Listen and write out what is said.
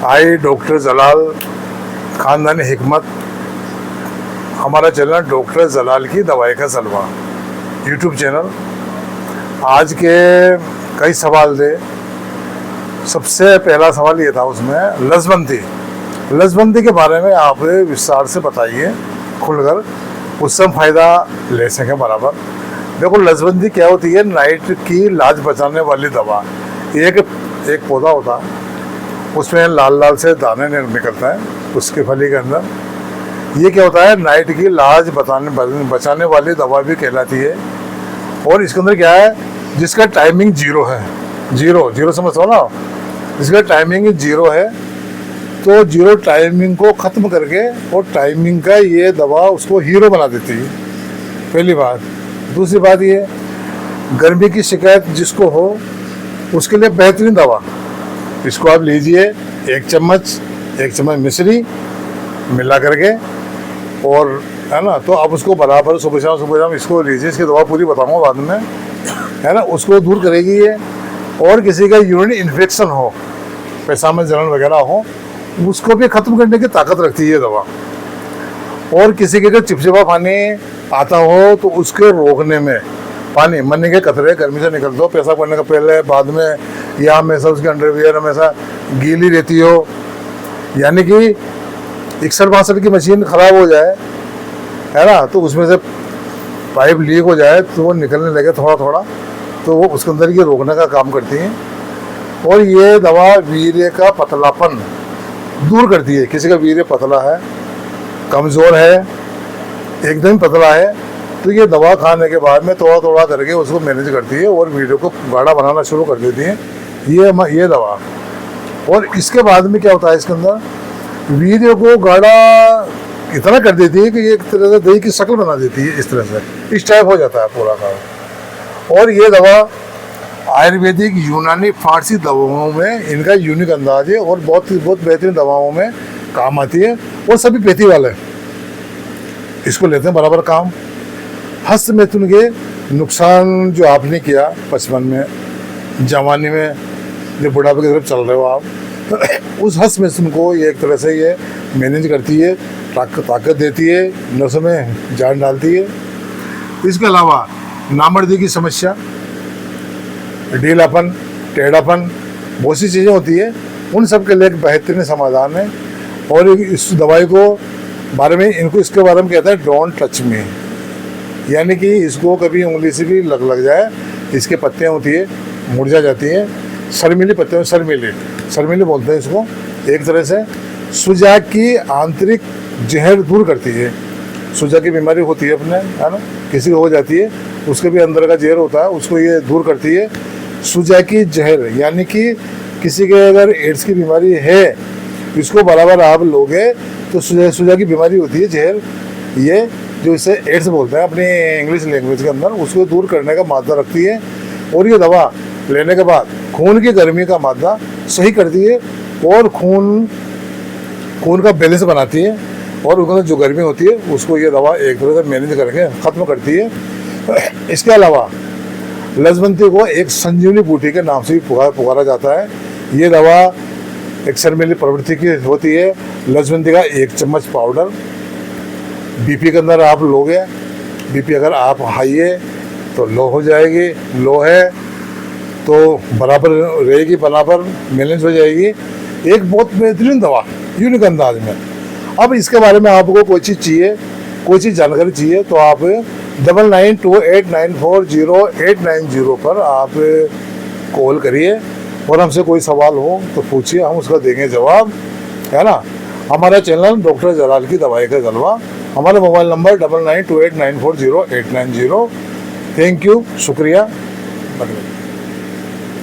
आई doctor जलाल ख़ानदानी हिकमत। हमारा channel doctor जलाल की दवाई का जलवा यूट्यूब चैनल। आज के कई सवाल थे। सबसे पहला सवाल ये था उसमें लसबंदी के बारे में आप विस्तार से बताइए खुलकर, उससे हम फ़ायदा ले सकें बराबर। देखो, लसबंदी क्या होती है? नाइट की लाज बचाने वाली दवा। एक पौधा होता है, उसमें लाल लाल से दाने निकलता है उसके फली के अंदर। ये क्या होता है? नाइट की लाज बचाने वाली दवा भी कहलाती है। और इसके अंदर क्या है? जिसका टाइमिंग जीरो है, जीरो समझो ना, जिसका टाइमिंग जीरो है, तो जीरो टाइमिंग को ख़त्म करके और टाइमिंग का ये दवा उसको हीरो बना देती है, पहली बात। दूसरी बात ये, गर्मी की शिकायत जिसको हो उसके लिए बेहतरीन दवा। इसको आप लीजिए, एक चम्मच मिश्री मिला करके, और है ना, तो आप उसको बराबर सुबह शाम इसको लीजिए। इसकी दवा पूरी बताऊंगा बाद में, है ना। उसको दूर करेगी ये। और किसी का यूरिन इन्फेक्शन हो, पेशाब में जलन वगैरह हो, उसको भी ख़त्म करने की ताकत रखती है ये दवा। और किसी के अगर चिपचिपा पानी आता हो तो उसके रोकने में, पानी मरने के कतरे गर्मी से निकल दो, पेशाब करने का पहले बाद में, या हमेशा उसके अंडरवियर हमेशा गीली रहती हो, यानी कि 61-62 की मशीन ख़राब हो जाए, है ना, तो उसमें से पाइप लीक हो जाए तो वो निकलने लगे थोड़ा थोड़ा, तो वो उसके अंदर ये रोकने का काम करती हैं। और ये दवा वीर्य का पतलापन दूर करती है। किसी का वीर्य पतला है, कमज़ोर है, एकदम पतला है, तो ये दवा खाने के बाद में थोड़ा करके उसको मैनेज करती है और वीर्य को गाढ़ा बनाना शुरू कर देती है ये दवा। और इसके बाद में क्या होता है? इसके अंदर वीर्य को गाढ़ा इतना कर देती है कि ये एक तरह से दही की शक्ल बना देती है, इस तरह से इस टाइप हो जाता है पूरा काम। और ये दवा आयुर्वेदिक, यूनानी, फारसी दवाओं में इनका यूनिक अंदाज है और बहुत बेहतरीन दवाओं में काम आती है। और सभी पेथी वाले इसको लेते हैं बराबर काम। हस्त मैथुन के नुकसान जो आपने किया बचपन में, जवानी में, जब बुढ़ापे की तरफ चल रहे हो आप, तो उस हस्त मैथुन को ये एक तरह से ये मैनेज करती है, ताकत देती है, नसों में जान डालती है। इसके अलावा नामर्दी की समस्या, ढीलापन, टेढ़ापन, बहुत सी चीज़ें होती है, उन सब के लिए एक बेहतरीन समाधान है। और इस दवाई को बारे में इसके बारे में कहता है डोंट टच मी, यानी कि इसको कभी उंगली से भी लग जाए, इसके पत्तियाँ होती है मुरझा जाती हैं, शर्मीली पत्तियाँ, शर्मीली बोलते हैं इसको। एक तरह से सुजा की आंतरिक जहर दूर करती है। सुजा की बीमारी होती है अपने, है ना, किसी को हो जाती है, उसके भी अंदर का जहर होता है, उसको ये दूर करती है। सुजा की जहर, यानी कि किसी के अगर एड्स की बीमारी है, इसको बराबर आप लोगे तो सुजा की बीमारी होती है जहर, ये जो इसे एड्स बोलते हैं अपनी इंग्लिश लैंग्वेज के अंदर, उसको दूर करने का मादा रखती है। और ये दवा लेने के बाद खून की गर्मी का मादा सही करती है और खून का बैलेंस बनाती है, और उनके जो गर्मी होती है उसको ये दवा एक तरह से मैनेज करके ख़त्म करती है। इसके अलावा लसबंदी को एक संजीवनी बूटी के नाम से भी पुकारा जाता है। ये दवा एक शर्मीली प्रवृत्ति की होती है। लसबंदी का 1 चम्मच पाउडर बीपी के अंदर आप लोगे, बीपी अगर आप हाई है तो लो हो जाएगी, लो है तो बराबर रहेगी, बराबर बैलेंस हो जाएगी। एक बहुत बेहतरीन दवा यूनिक अंदाज में। अब इसके बारे में आपको कोई चीज़ जानकारी चाहिए तो आप 9928940890 पर आप कॉल करिए और हमसे कोई सवाल हो तो पूछिए, हम उसका देंगे जवाब, है ना। हमारा चैनल डॉक्टर जलाल की दवाई का जलवा। हमारा मोबाइल नंबर 9928940890। थैंक यू, शुक्रिया।